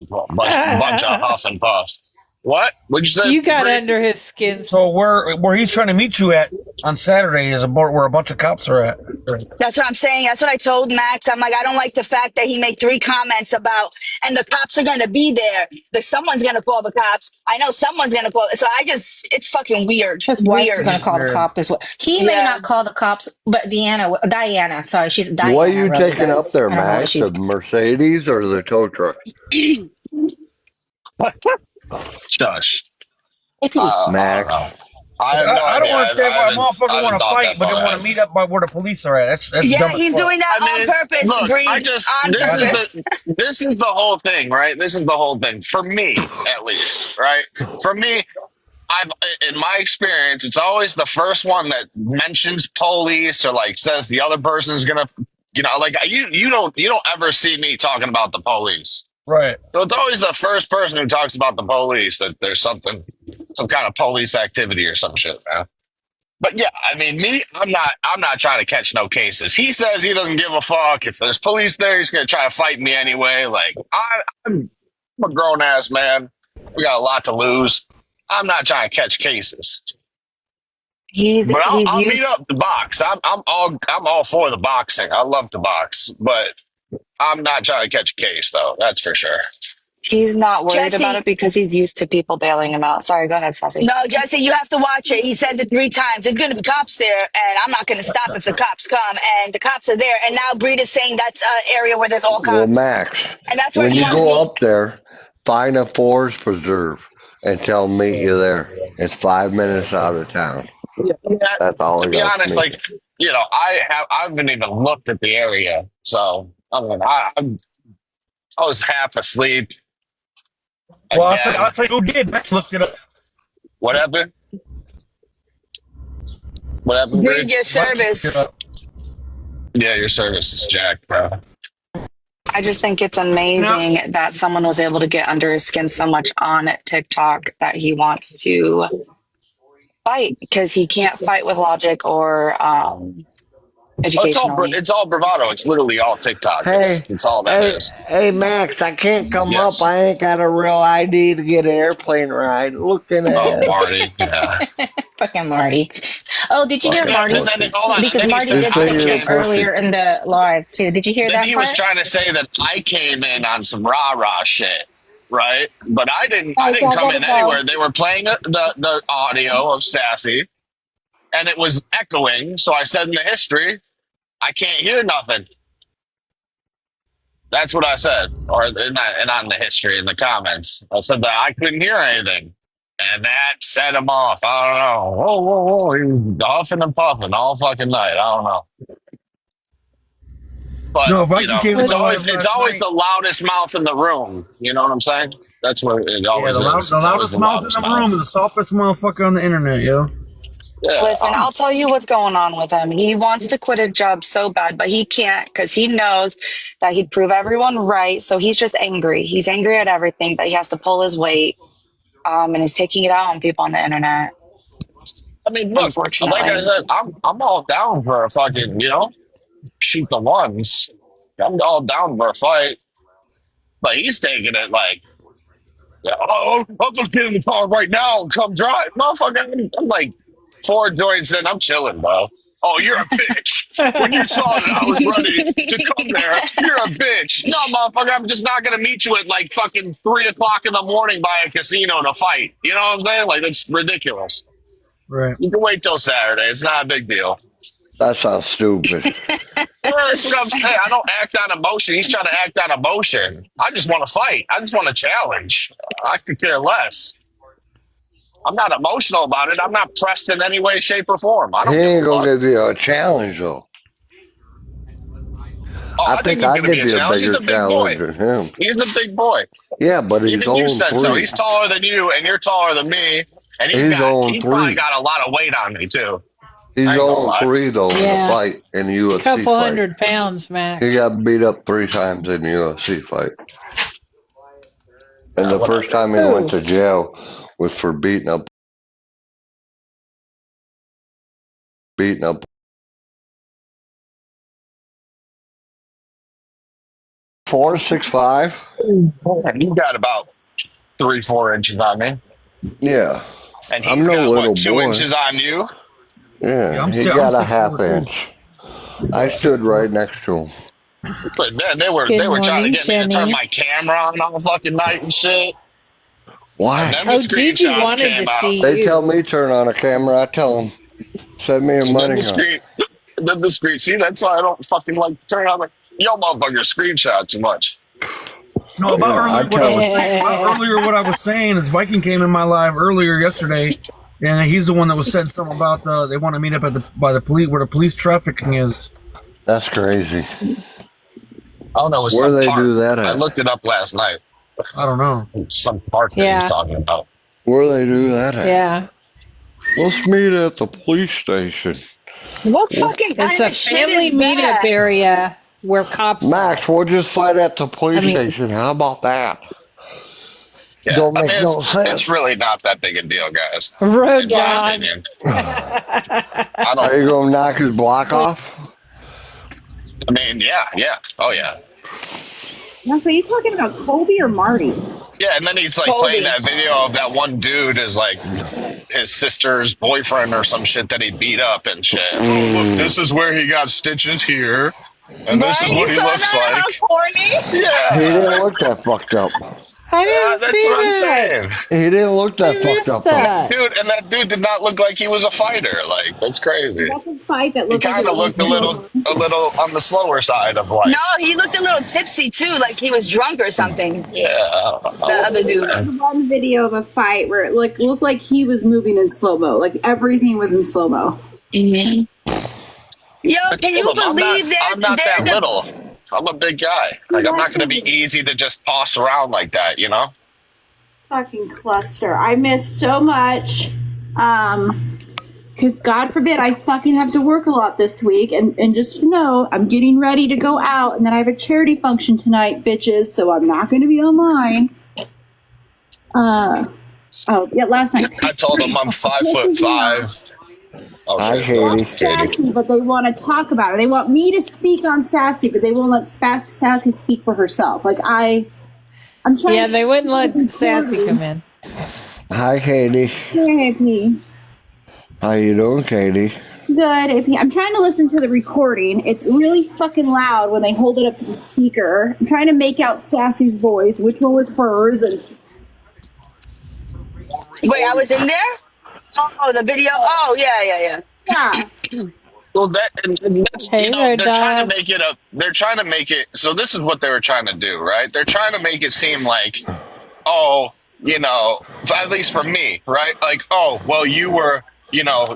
Bunch of huff and puff. What? What'd you say, You got Bree? under his skin. So where he's trying to meet you at on Saturday is where a bunch of cops are at. That's what I'm saying. That's what I told Max. I'm like, I don't like the fact that he made 3 comments about, and the cops are going to be there. Someone's going to call the cops. I know someone's going to call. So it's fucking weird. His wife's Weird. gonna call the Weird. cop as well. He may Yeah. not call the cops, but Diana, sorry, she's What are Diana you really taking up does. there, I don't know what Max? The she's. Mercedes or the tow truck? Shush. AP. I don't know. Max. I have no I don't idea. understand why a I motherfucker haven't want to thought fight, that but they far want to ahead. meet up by where the police are at. That's Yeah, dumb as he's fuck. doing that I on mean, purpose, look, Bree. On purpose. this is the whole thing, right? This is the whole thing for me, at least, right? For me, I've in my experience, it's always the first one that mentions police or like says the other person's gonna, like you don't ever see me talking about the police. Right. So it's always the first person who talks about the police that there's some kind of police activity or some shit, man. But yeah, I mean, I'm not trying to catch no cases. He says he doesn't give a fuck if there's police there. He's gonna try to fight me anyway. Like I'm a grown ass man. We got a lot to lose. I'm not trying to catch cases, but He's I'll meet used. up to box. I'm all for the boxing. I love to box, but I'm not trying to catch a case though. That's for sure. He's not worried about Jesse, it because he's used to people bailing him out. Sorry, go ahead, Sassy. no, Jesse, you have to watch it. He said it 3 times. There's going to be cops there, and I'm not going to stop if the cops come. And the cops are there. And now Breed is saying that's an area where there's all Well, cops. Max, And that's where when he you wants to go meet. up there, find a forest preserve and tell them meet you there. It's 5 minutes out of town. Yeah, That's all to I be got from honest, me. like I haven't even looked at the area, so I mean, I was half asleep Well, I'll again. tell you who did. Max looked it up. What happened? What happened, Bree? Breed your Max looked it service. up. Yeah, your service is jacked, bro. I just think it's Now, amazing that someone was able to get under his skin so much on TikTok that he wants to fight because he can't fight with logic or Oh, educationally. it's all bravado. It's literally all TikTok. Hey, It's all that is. hey, Max, I can't come up. Yes. I ain't got a real ID to get an airplane ride. Looking Oh, at. Marty. Yeah. Fucking Marty. Oh, did you hear Fucking Yeah. Marty? pussy. Hold on. And Because then he Marty said This did I say thing is a stuff came. pussy. earlier in the live too. Did you hear Then that he was part? trying to say that I came in on some rah rah shit, right? But I didn't. I Guys, didn't I come gotta in go. anywhere. They were playing the audio of Sassy, and it was echoing. So I said in the history, I can't hear nothing. That's what I said, or not in the history in the comments. I said that I couldn't hear anything, and that set him off. I don't know. Whoa, whoa, whoa! He was huffing and puffing all fucking night. I don't know, but no, Viking came in it's my Listen, always live it's last always night. the loudest mouth in the room. You know what I'm saying? That's what it Yeah, always is. the It's always loudest the mouth in loudest the mouth. room and the softest motherfucker on the internet, yo. Yeah, Listen, I'll tell you what's going on with him. He wants to quit a job so bad, but he can't because he knows that he'd prove everyone right. So he's just angry. He's angry at everything that he has to pull his weight, and he's taking it out on people on the internet, I mean, look, like I unfortunately. said, I'm all down for a fucking shoot the ones. I'm all down for a fight, but he's taking it like. Yeah, oh, I'm gonna get in the car right now and come drive. Motherfucker, I'm like 4 joints in, I'm chilling, bro. Oh, you're a bitch. When you saw that I was ready to come there, you're a bitch. No, motherfucker, I'm just not gonna meet you at like fucking 3 o'clock in the morning by a casino to fight. You know what I'm saying? Like, that's ridiculous. Right. You can wait till Saturday. It's not a big deal. That sounds stupid. Yeah, that's what I'm saying. I don't act on emotion. He's trying to act on emotion. I just want to fight. I just want to challenge. I could care less. I'm not emotional about it. I'm not pressed in any way, shape, or form. I He don't give a ain't gonna fuck. give you a challenge though. Oh, I I think think he's I'd going to be give a you a challenge. He's bigger a big challenge boy. than him. He's a big boy. Yeah, but he's Even you 0 said so. 3. He's taller than you, and you're taller than me. And He's 0 he's probably 3. got a lot of weight on me too. He's I ain't gonna 0 lie. 3 though in a yeah, fight, in a a UFC couple fight. 100 pounds He max. got beat up 3 times in a UFC fight. And the first Whatever. time he went Who? to jail was for beating up 4, 6'5"? You got about 3-4 inches on me, Yeah. and I'm he's no got little what, 2 boy. inches on you. Yeah, I'm he I'm got a 6'4" half too. inch. I stood 6'4". right next to him. But man, they were Good trying to morning, get me to turn Jenny. my camera on all fucking night and shit. And Why? then the Oh, Gigi screenshots wanted to came out. see They tell you. me turn on a camera. I tell them, send me a And then money the hunt. screen, then the screen. See, that's why I don't fucking like to turn on the yo motherfucker screenshot too much. No, about Yeah, I earlier what I tell was them. saying. About earlier what I was saying is Viking came in my live earlier yesterday, and he's the one that was said something about they want to meet up at by the police where the police trafficking is. That's crazy. I don't know, it was Where some they park. do that I at? looked it up last night. I don't know. Some park that he was Yeah, talking about. Where they do that at? yeah. Let's meet at the police station. What Well, fucking It's kind a of shit family is meetup that? area where cops are. Max, we'll just fight at the I police mean, station. How about that? Yeah, Don't I make mean no it's sense. really not that big a deal, guys. road In my Yeah. dog. opinion, I don't. Are you gonna knock his block off? I mean, yeah, oh yeah, Now, so you talking about Colby or Marty? yeah. And then he's like playing Colby. that video of that one dude is like his sister's boyfriend or some shit that he beat up and shit. Oh, look, Mm. this is where he got stitches here, and this is Right? You what he saw looks that? like. How corny? He Yeah, didn't look that fucked up. I didn't that's see what I'm that. saying. He didn't look I that fucked missed up though. that. And that dude did not look like he was a fighter. Like, that's crazy. That's a fight that He looked like kind it of was looked a little, slow-mo. on the slower side of No, life. he looked a little tipsy too, like he was drunk or something. Yeah, I don't The know, other dude. man. One video of a fight where it looked like he was moving in slow mo, like everything was in slow mo. hmm Yo, I can told you him believe I'm not they're that the little. I'm a big guy. He Like, I'm was not going to be having easy to just toss around like that, you know? fucking cluster. I missed so much. Because God forbid I fucking have to work a lot this week. And just know, I'm getting ready to go out. And then I have a charity function tonight, bitches. So I'm not going to be online. Oh, yeah, last night. I told him I'm This is not 5'5". Oh Hi, shit, go on, Katie. Katie. Sassy, but they want to talk about her. They want me to speak on Sassy, but they won't let Sassy speak for herself. Like I'm trying. Yeah, to they wouldn't be let Sassy come in. Hi, Katie. Hey, AP. How you doing, Katie? Good, AP. I'm trying to listen to the recording. It's really fucking loud when they hold it up to the speaker. I'm trying to make out Sassy's voice, which one was hers, and Wait, I was in there? Oh, the video. Oh, yeah. yeah. Well, and that's, Hey, road they're trying to dog. make it they're trying to make it, so this is what they were trying to do, right? They're trying to make it seem like, oh, at least for me, right? Like, oh, well, you were,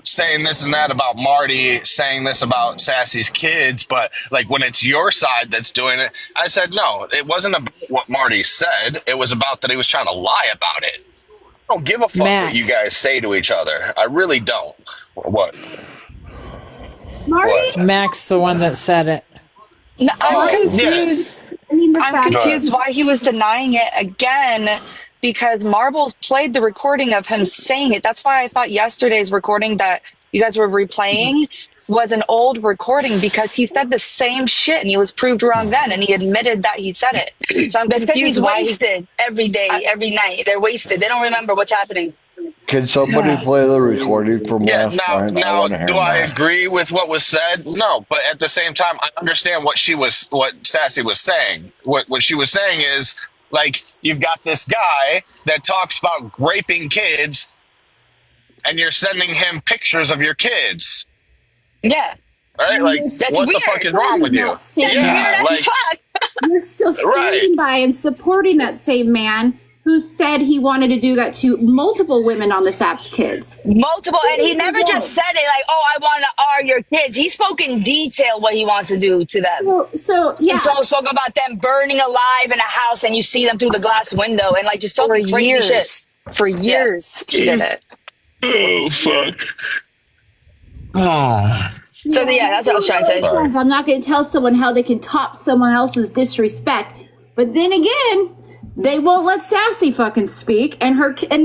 saying this and that about Marty, saying this about Sassy's kids, but like when it's your side that's doing it, I said, no, it wasn't about what Marty said. It was about that he was trying to lie about it. I don't give a fuck what you Mac. guys say to each other. I really don't. What? Marty. What? Mac's the one that said it. No, I'm Oh, yeah. confused. I mean, the I'm fact. confused why he was denying it again because Marbles played the recording of him saying it. That's why I thought yesterday's recording that you guys were replaying was an old recording because he said the same shit and he was proved wrong then and he admitted that he said it. So I'm That's because he's confused why he. wasted every day, every night. They're wasted. They don't remember what's happening. Can somebody play the recording from Yeah, last night? I now, want to hear do I Max. agree with what was said? No, but at the same time, I understand what Sassy was saying. What she was saying is, like, you've got this guy that talks about raping kids, and you're sending him pictures of your kids, Yeah. right? Like, That's what the weird. fuck is wrong with you? That's Yeah, weird as like, fuck. You're still right. standing by and supporting that same man who said he wanted to do that to multiple women on this app's kids. Multiple, and he never just said it like, "Oh, I want to R your kids." He spoke in detail what he wants to do to them. So yeah. And so spoke about them burning alive in a house, and you see them through the glass window, and like just For talking crazy shit. years. For years he did it. Oh, fuck. Oh. So yeah, that's what I was trying to say. Says, I'm not going to tell someone how they can top someone else's disrespect, but then again, they won't let Sassy fucking speak, and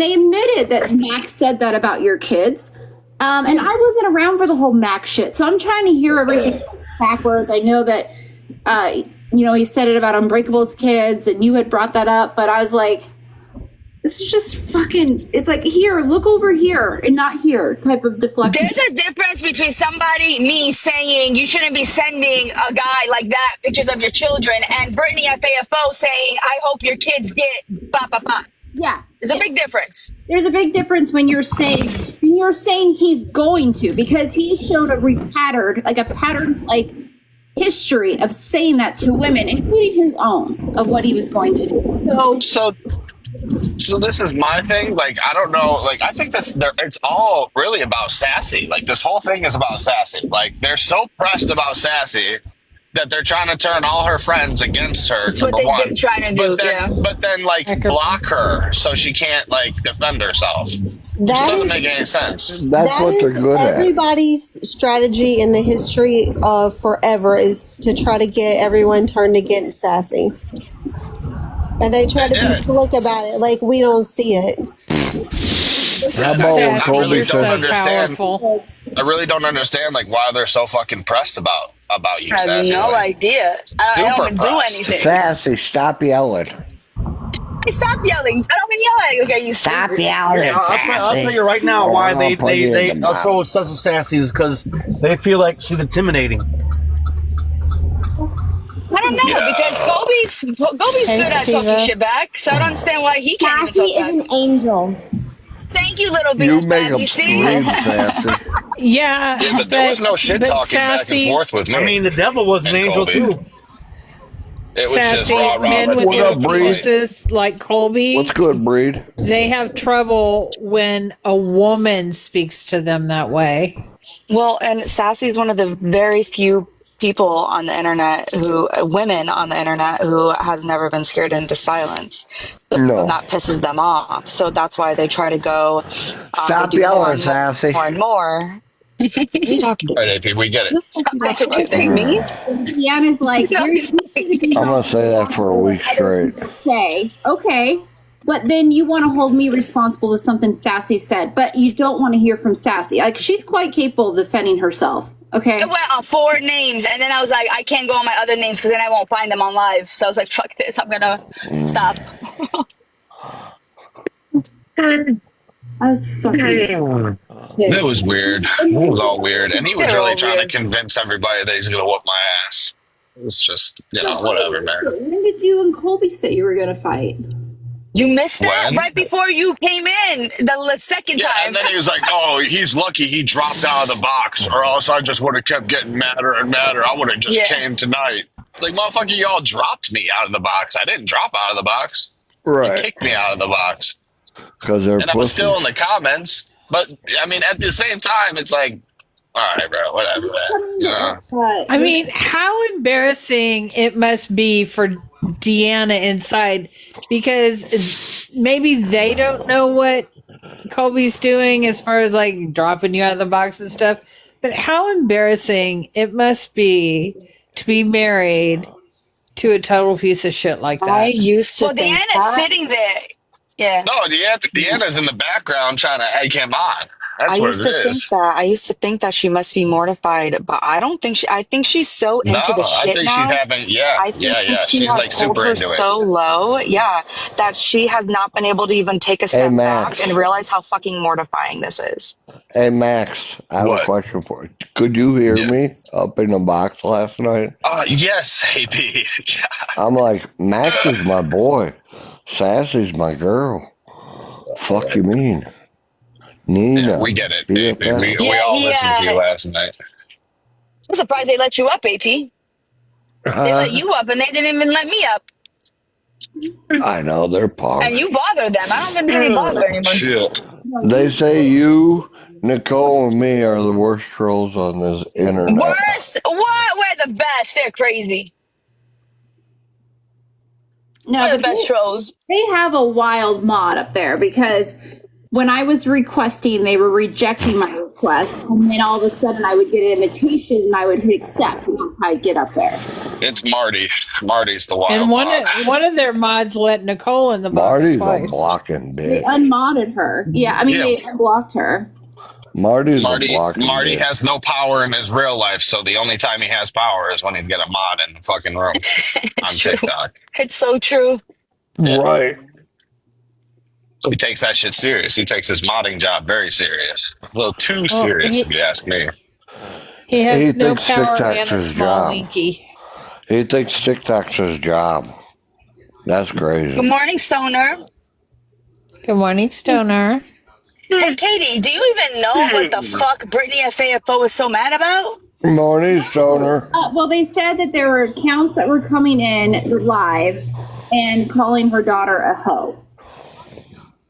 they admitted that Max said that about your kids, and I wasn't around for the whole Max shit, so I'm trying to hear everything backwards. I know that he said it about Unbreakable's kids, and you had brought that up, but I was like, this is just fucking, it's like, here, look over here and not here type of deflection. There's a difference between me saying you shouldn't be sending a guy like that pictures of your children, and Brittany FAFO saying, I hope your kids get ba ba ba. Yeah. There's a big difference. There's a big difference when you're saying he's going to, because he showed a pattern history of saying that to women, including his own, of what he was going to do. So this is my thing. Like, I don't know. Like, I think it's all really about Sassy. Like, this whole thing is about Sassy. Like, they're so pressed about Sassy that they're trying to turn all her friends against her. That's what they're trying to do. But then, like, block her so she can't defend herself. Which doesn't make any sense. That's what they're good at. Everybody's strategy in the history of forever is to try to get everyone turned against Sassy. And they try to be slick about it, like we don't see it. How about when Colby so said, powerful. I really don't understand why they're so fucking pressed about you, I have Sassy. no idea. I don't even do anything. Sassy, stop yelling. Hey, stop yelling. I don't even yell at you. Okay, you Stop yelling. I'll tell you right now why they are so obsessed with Sassy is because they feel like she's intimidating. I don't know, because Kobe's good at talking shit back, so I don't understand why he can't Sassy even talk is back. an angel. Thank you, little You BFF. make them You see? scream, Sassy. Yeah, But there was no shit talking back and Sassy, forth with me. I mean, the devil was an And angel Colby. too. It was just Sassy rah, men let's with get up and fight. penises like Colby, What's good, Breed? they have trouble when a woman speaks to them that way. Well, and Sassy is one of the very few people on the internet women on the internet who has never been scared into silence. So No. that pisses them off. So that's why they try to go Stop do yelling, Sassy. more and more. What are you talking All about? right, AP, we get it. Me? Deanna's like, No, here's I'm going to say that for a week straight. say, okay, but then you want to hold me responsible to something Sassy said, but you don't want to hear from Sassy. Like, she's quite capable of defending herself. Okay. It went on 4 names, and then I was like, I can't go on my other names because then I won't find them on live. So I was like, fuck this. I'm going to stop. I was fucking. It was weird. It was all weird. And he was They're really all trying weird. to convince everybody that he's going to whoop my ass. It's just, whatever, man. When did you and Colby say you were going to fight? You missed that When? right before you came in the second Yeah, time. and then he was like, oh, he's lucky he dropped out of the box, or else I just would have kept getting madder and madder. I would have just came tonight. Like, motherfucker, y'all dropped me out of the box. I didn't drop out of the box. You Right. kicked me out of the box. Because they're And I was pussy. still in the comments. But, I mean, at the same time, it's like, all right, bro, whatever, man. Yeah. I mean, how embarrassing it must be for Deanna inside, because maybe they don't know what Colby's doing as far as dropping you out of the box and stuff. But how embarrassing it must be to be married to a total piece of shit like that. I used to think Deanna's that. sitting there. Yeah. No, Deanna's in the background trying to egg him on. That's I what used it to think is. that. I used to think that she must be mortified, but I don't think I think she's so No, into the I shit think now. she's having, I think she She's has like pulled super her into it. so low, that she has not been able to even take a step Max. back and realize how fucking mortifying this is. Hey, Max, I have What? a question for you. Could you hear me up in the box last night? Yes, AP. I'm like, Max is my boy. Sassy's my girl. Fuck you mean? Nina. Yeah, we get it, AP. BFF. We all listened to you last night. I'm surprised they let you up, AP. They let you up, and they didn't even let me up. I know, they're punks. And you bother them. I don't even really bother anyone. Shit. They say you, Nicole, and me are the worst trolls on this internet. Worst? What? We're the best. They're crazy. No, We're the but best trolls. they have a wild mod up there, because when I was requesting, they were rejecting my request, and then all of a sudden I would get an invitation and I would hit accept, and that's how I'd get up there. It's Marty. Marty's the wild And one mod. of their mods let Nicole in the box Marty's a twice. blocking They bitch. unmodded her. Yeah, I mean, Yeah. they unblocked her. Marty's a blocking Marty bitch. has no power in his real life, so the only time he has power is when he get a mod in the fucking room It's on true. TikTok. It's so true. Yeah. Right. So he takes that shit serious. He takes his modding job very serious. A little too serious, if you ask me. He He has no thinks power TikTok's and a his small job. winky. He thinks TikTok's his job. That's crazy. Good morning, Stoner. Good morning, Stoner. Hey, Katie, do you even know what the fuck Brittany at FAFO is so mad about? Morning, Stoner. Well, they said that there were accounts that were coming in live and calling her daughter a hoe.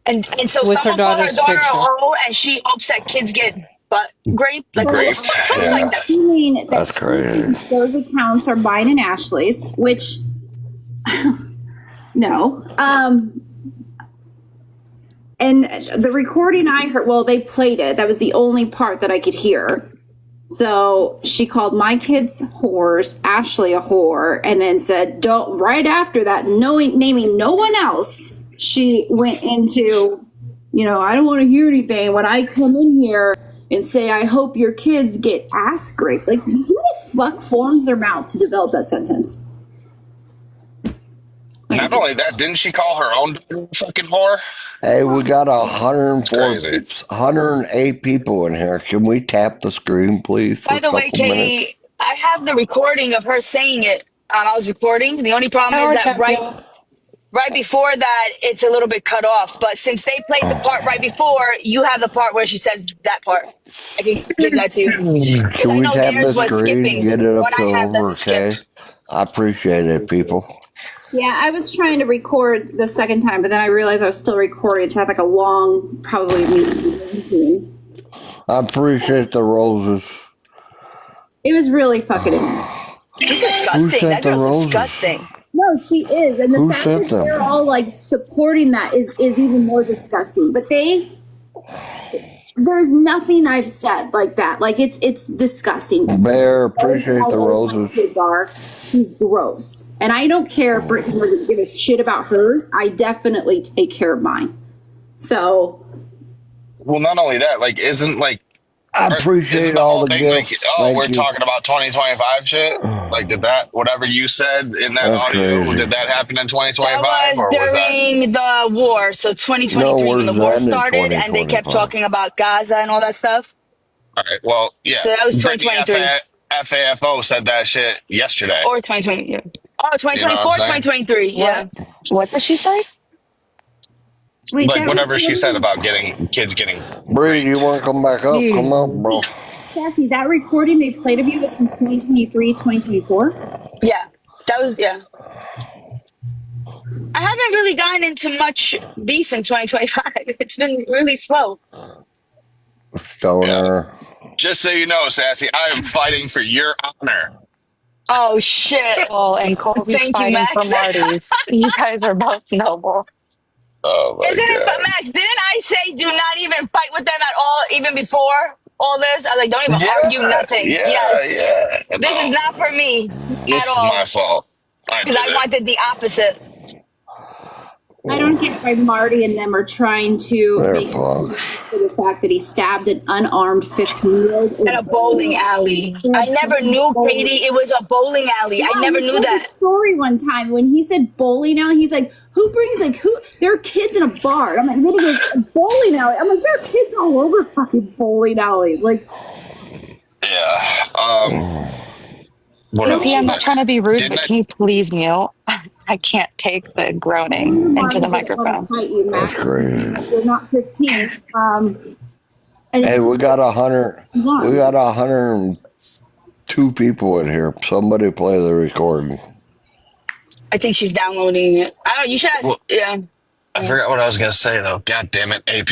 And so With her someone called her daughter's daughter a picture. hoe, and she hopes that kids get butt raped. Like, who the Raped? fuck talks Yeah. like that? Meaning that That's she crazy. thinks those accounts are Biden and Ashley's, which no. And the recording I heard, well, they played it. That was the only part that I could hear. So she called my kids whores, Ashley a whore, and then said, "Don't." Right after that, naming no one else, she went into, I don't want to hear anything when I come in here and say, "I hope your kids get ass raped." Like, who the fuck forms their mouth to develop that sentence? Not only that, didn't she call her own fucking whore? Hey, we got It's crazy. 108 people in here. Can we tap the screen, please, for By a the way, couple minutes? Katie, I have the recording of her saying it. I was recording. The only problem is Power that tap, y'all. right before that, it's a little bit cut off. But since they played the part right before, you have the part where she says that part. I can give that to you. Because Can I we know tap theirs the was screen, skipping. get it up One to I have over, doesn't skip. okay? I appreciate it, people. Yeah, I was trying to record the second time, but then I realized I was still recording, so I have like a long, probably meeting. I appreciate the roses. It was really fucking annoying. She's Who disgusting. sent That the girl's roses? disgusting. No, she is, and the Who fact sent that them? they're all like supporting that is even more disgusting. But there's nothing I've said like that. Like it's disgusting. Bear, Knows appreciate how the old my roses. kids are. She's gross, and I don't care if Brittany doesn't give a shit about hers. I definitely take care of mine. So Well, not only that, like, isn't I isn't appreciate the all whole the thing like, gifts. oh, Thank we're you. talking about 2025 shit? Like, did that, whatever you said in that That's audio, crazy. did that happen in That 2025, was or was that? during the war. So No, 2023, when where's the war that in started and they kept 2025? talking about Gaza and all that stuff. All right, well, yeah. So that was Brittany 2023 FAFO said that shit yesterday. or 2020. Yeah. Oh, You know what 2024, I'm saying? 2023. Yeah. What did she say? wait, Like, that whatever she said recording, about kids getting Bree, you raped. want to come back up? Come up, bro. Sassy, that recording they played of you was from 2023, 2024. Yeah. That was, yeah. I haven't really gotten into much beef in 2025. It's been really slow. Yeah. Stoner. Just so you know, Sassy, I am fighting for your honor. Oh, shit. Oh, and Colby's Thank you, fighting for Max. Marty's. You guys are both noble. Oh my Isn't it, but god. Max, didn't I say do not even fight with them at all, even before all this? I was like, don't even argue Yeah, nothing. yeah, Yes. yeah. This is No, not for me at this is my all. fault. I Because did I it. wanted the opposite. I don't get why Marty and them are trying to They're make punks. for the fact that he stabbed an unarmed 15-year-old in At a bowling alley. in a I never knew, bowling. Katie, it was a bowling alley. I Yeah, never he knew told that. a story one time when he said bowling alley. He's like, there are kids in a bar. I'm like, then he goes, a bowling alley. I'm like, there are kids all over fucking bowling alleys. Like, Yeah. What else P, I'm was not there? trying to be rude, Didn't but I? can you please mute? I can't take the groaning you and into Marty the didn't want microphone. to fight you, That's Max. crazy. You're not 15. Hey, we got 100. We Long. got 102 people in here. Somebody play the recording. I think she's downloading it. I don't, you should ask, Well, yeah. I forgot what I was gonna say though. God damn it, AP.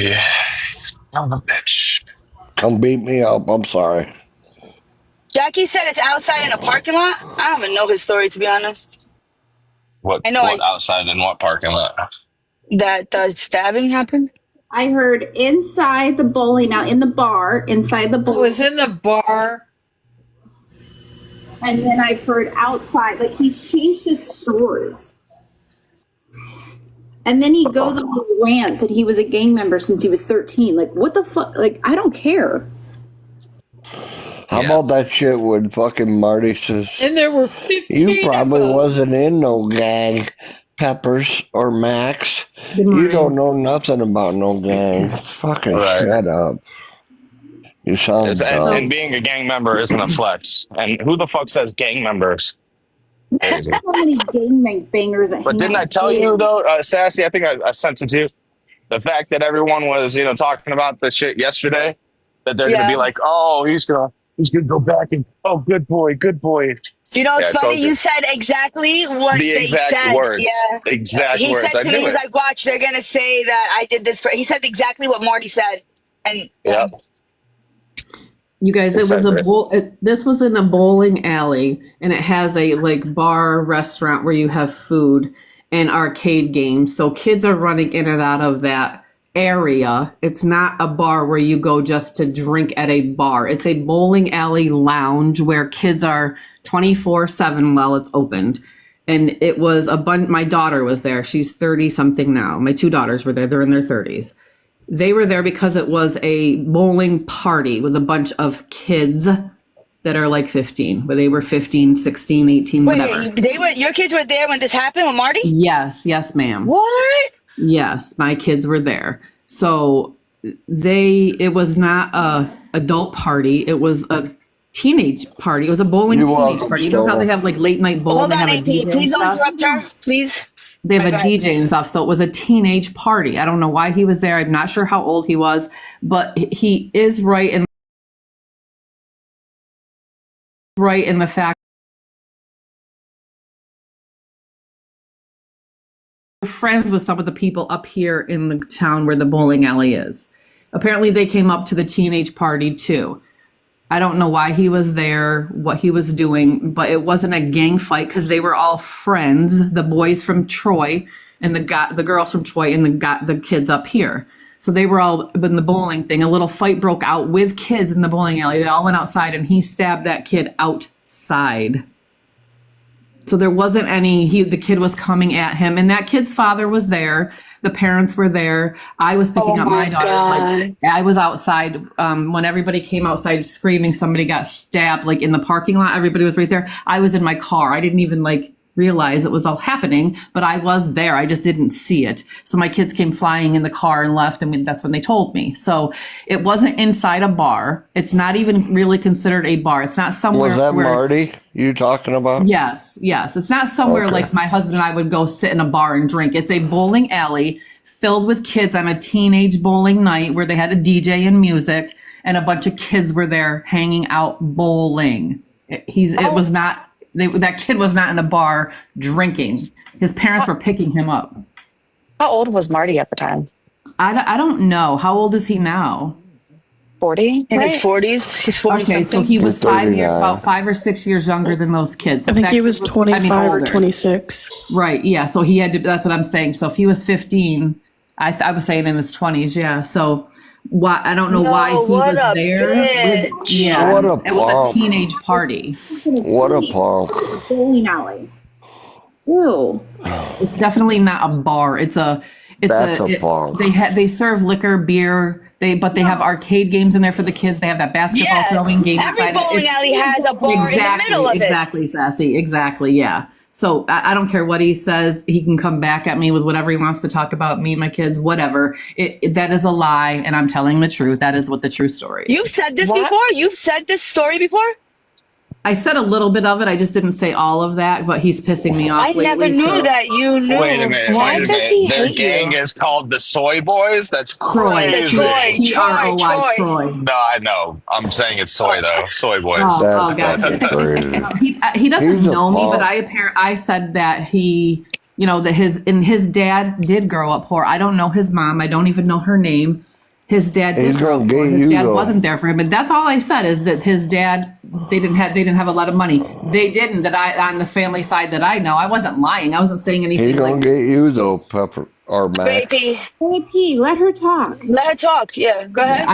Son of a bitch. Come beat me up. I'm sorry. Jackie said it's outside in a parking lot. I don't even know his story, to be honest. What I know outside in what parking lot? that the stabbing happened. I heard inside the bowling alley, in the bar, inside the It bowling, was in the bar. and then I've heard outside. Like, he's changed his story. And then he goes on these rants that he was a gang member since he was 13. Like, what the fuck? Like, I don't care. How about that shit when fucking Marty says, And there were 15 you probably of them. wasn't in no gang, Peppers or Max. You don't know nothing about no gang. Fucking shut up. You sound dumb. And being a gang member isn't a flex. And who the fuck says gang members? Crazy. So many gang bangers that But didn't I tell you though, Sassy? I think I sent it to you. The fact that everyone was, talking about this shit yesterday, that they're gonna be like, oh, he's gonna go back and good boy. You know, it's funny. You said exactly what they said. Words. Yeah, exact he words. said to me, he's like, "Watch, they're gonna say that I did this for." He said exactly what Marty said, and you guys, this was in a bowling alley, and it has a bar restaurant where you have food and arcade games. So kids are running in and out of that area. It's not a bar where you go just to drink at a bar. It's a bowling alley lounge where kids are 24/7 while it's opened. And it was my daughter was there. She's 30 something now. My two daughters were there. They're in their 30s. They were there because it was a bowling party with a bunch of kids that are like 15, where they were 15, 16, 18, whatever. Your kids were there when this happened with Marty? Yes, ma'am. What? Yes, my kids were there. So it was not a adult party. It was a teenage party. It was a bowling teenage party. You know how they have late night bowling? Hold on, AP. Please don't interrupt her. Please. They have a DJ and stuff. So it was a teenage party. I don't know why he was there. I'm not sure how old he was, but he is right in the fact friends with some of the people up here in the town where the bowling alley is. Apparently they came up to the teenage party too. I don't know why he was there, what he was doing, but it wasn't a gang fight because they were all friends, the boys from Troy and the girls from Troy and the kids up here. So they were all in the bowling thing. A little fight broke out with kids in the bowling alley. They all went outside and he stabbed that kid outside. So there wasn't the kid was coming at him and that kid's father was there. The parents were there. I was picking up my daughter. I was outside when everybody came outside screaming. Somebody got stabbed in the parking lot. Everybody was right there. I was in my car. I didn't even realize it was all happening, but I was there. I just didn't see it. So my kids came flying in the car and left. And that's when they told me. So it wasn't inside a bar. It's not even really considered a bar. It's not somewhere. Was that Marty you talking about? Yes. It's not somewhere like my husband and I would go sit in a bar and drink. It's a bowling alley filled with kids on a teenage bowling night where they had a DJ and music and a bunch of kids were there hanging out bowling. It was not. That kid was not in a bar drinking. His parents were picking him up. How old was Marty at the time? I don't know. How old is he now? 40? In his 40s. He's 40 Okay, something. so he was about 5 or 6 years younger than those kids. So I think he was 25 or 26. Right, yeah. So he had to, that's what I'm saying. So if he was 15, I was saying in his 20s, yeah. So why I don't know why he was there. What a it was a teenage party. What a punk. Bowling alley. Ew. It's definitely not a bar. It's a punk. They serve liquor, beer. But they have arcade games in there for the kids. They have that basketball throwing game inside. Every bowling alley has a bar in the middle of it. Exactly, Sassy. Exactly, yeah. So I don't care what he says. He can come back at me with whatever he wants to talk about me, my kids, whatever. That is a lie, and I'm telling the truth. That is what the true story is. You've said this before? You've said this story before? I said a little bit of it. I just didn't say all of that, but he's pissing me off I lately. never knew that you knew. Wait a minute. Why does he Their hate gang you? is called the Soy Boys? That's crazy. Troy. Troy. No, I know. I'm saying it's soy, though. Soy Boys. Gotcha. He doesn't know me, but I said that he, that his dad did grow up poor. I don't know his mom. I don't even know her name. His dad did grow up poor. His dad wasn't there for him, and that's all I said is that his dad they didn't have a lot of money. They didn't. That on the family side that I know, I wasn't lying. I wasn't saying anything. He's gonna get you though, Pepper or Max. AP, let her talk. Let her talk. Yeah, go ahead.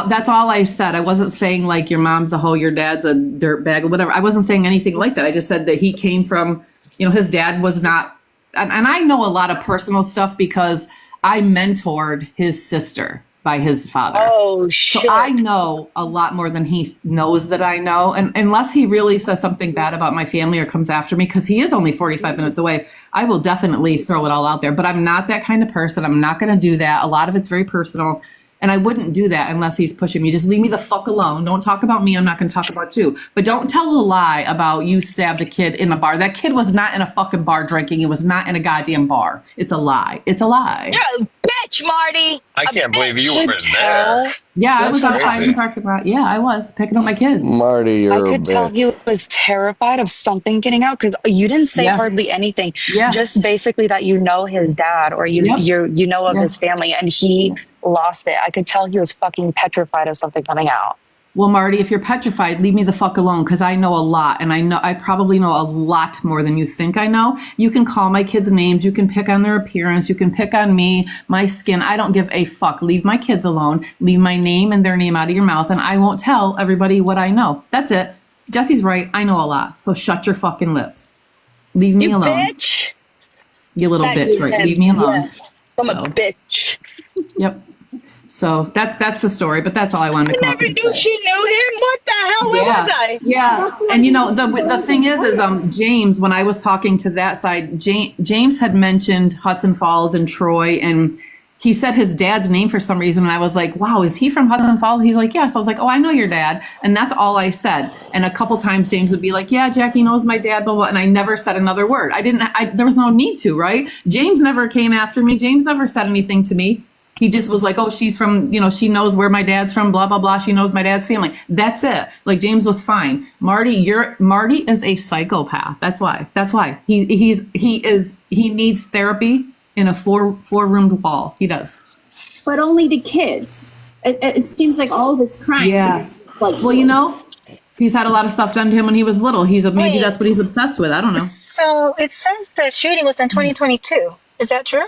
That's all I said. I wasn't saying your mom's a hoe, your dad's a dirtbag, or whatever. I wasn't saying anything like that. I just said that he came from, his dad was not and I know a lot of personal stuff because I mentored his sister by his father. Oh, shit. So I know a lot more than he knows that I know. And unless he really says something bad about my family or comes after me, because he is only 45 minutes away, I will definitely throw it all out there. But I'm not that kind of person. I'm not going to do that. A lot of it's very personal. And I wouldn't do that unless he's pushing me. Just leave me the fuck alone. Don't talk about me. I'm not going to talk about you. But don't tell a lie about you stabbed a kid in a bar. That kid was not in a fucking bar drinking. He was not in a goddamn bar. It's a lie. It's a lie. You're a bitch, Marty. I can't believe you were there. Yeah, I That's was outside in the crazy. parking lot. Yeah, I was picking up my kids. Marty, you're I a could tell bitch. he was terrified of something getting out because you didn't say Yeah. hardly anything. Yeah. Just basically that you know his dad or you know of his family, and he lost it. I could tell he was fucking petrified of something coming out. Well, Marty, if you're petrified, leave me the fuck alone, because I know a lot, and I probably know a lot more than you think I know. You can call my kids names, you can pick on their appearance, you can pick on me, my skin. I don't give a fuck. Leave my kids alone. Leave my name and their name out of your mouth, and I won't tell everybody what I know. That's it. Jesse's right. I know a lot, so shut your fucking lips. Leave me alone. Bitch. You little bitch, right? Leave me alone. Yeah. I'm a bitch. Yep. So that's the story, but that's all I wanted to come up I and never knew say. she knew him. What the hell? Where was I? Yeah. And you know, the thing is James, when I was talking to that side, James had mentioned Hudson Falls and Troy, and he said his dad's name for some reason. And I was like, wow, is he from Hudson Falls? He's like, yes. I was like, oh, I know your dad. And that's all I said. And a couple times James would be like, yeah, Jackie knows my dad, blah, blah. And I never said another word. There was no need to, right? James never came after me. James never said anything to me. He just was like, oh, she's from, she knows where my dad's from, blah, blah, blah. She knows my dad's family. That's it. Like, James was fine. Marty is a psychopath. That's why. He needs therapy in a four-roomed wall. He does. But only to kids. It seems like all of his crimes. Yeah. Well, he's had a lot of stuff done to him when he was little. Maybe that's what he's obsessed with. I don't know. So it says the shooting was in 2022. Is that true?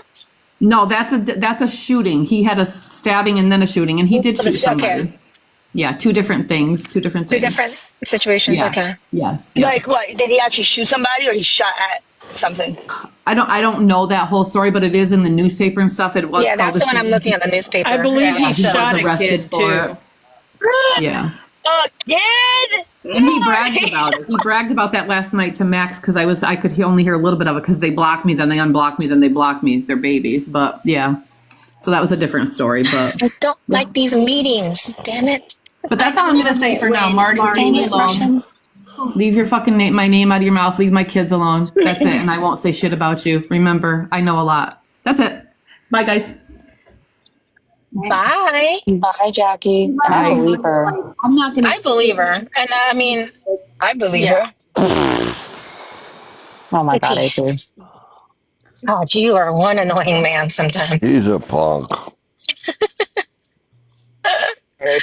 No, that's a shooting. He had a stabbing and then a shooting, and he did shoot somebody. Okay. Yeah, two different things. Two different situations. Yeah. Okay. Yes. Yeah. Like what? Did he actually shoot somebody, or he shot at something? I don't know that whole story, but it is in the newspaper and stuff. It was. Yeah, that's the one I'm looking at the newspaper. I believe he shot a kid too. Yeah. A kid? And he bragged about it. He bragged about that last night to Max because I could only hear a little bit of it because they blocked me, then they unblocked me, then they blocked me. They're babies, but yeah. So that was a different story. But I don't like these meetings. Damn it. But that's all I'm gonna say for now, Marty. Leave me alone. Leave your fucking my name out of your mouth. Leave my kids alone. That's it, and I won't say shit about you. Remember, I know a lot. That's it. Bye, guys. Bye. Bye, Jackie. I believe her. I'm not going to. I believe her. And I mean, I believe her. Oh my God, I do. God, you are one annoying man sometimes. He's a punk.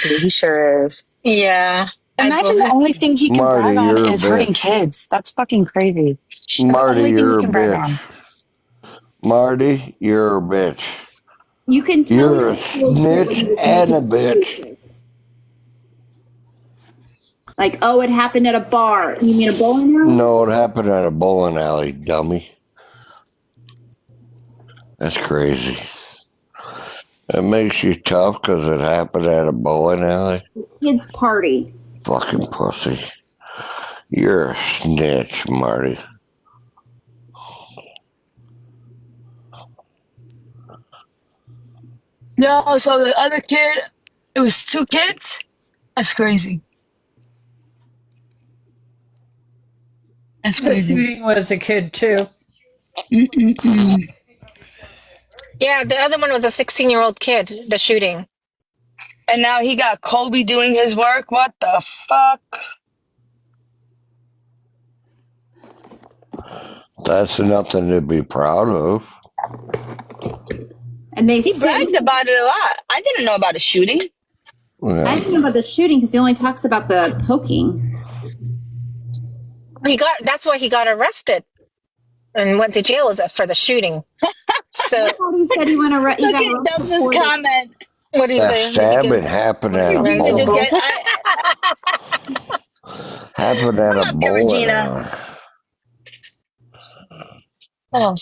He sure is. Yeah. Imagine the only thing he can Marty, brag on you're a is hurting bitch. kids. That's fucking crazy. That's Marty, the only thing you're he a can brag bitch. on. Marty, you're a bitch. You can tell You're a snitch and a bitch. excuses. Like, oh, it happened at a bar. You mean a bowling alley? No, it happened at a bowling alley, dummy. That's crazy. It makes you tough because it happened at a bowling alley. Kids' party. Fucking pussy. You're a snitch, Marty. No, so the other kid, it was two kids? That's crazy. That's The crazy. shooting was a kid too. Yeah, the other one was a 16-year-old kid, the shooting. And now he got Kobe doing his work? What the fuck? That's nothing to be proud of. And he brags about it a lot. I didn't know about the shooting. Yeah. I didn't know about the shooting because he only talks about the poking. That's why he got arrested and went to jail for the shooting. So he said he went Look at Dubs' comment. What do you That think? stabbing happened at a bowling. Happened at a bowling alley. Oh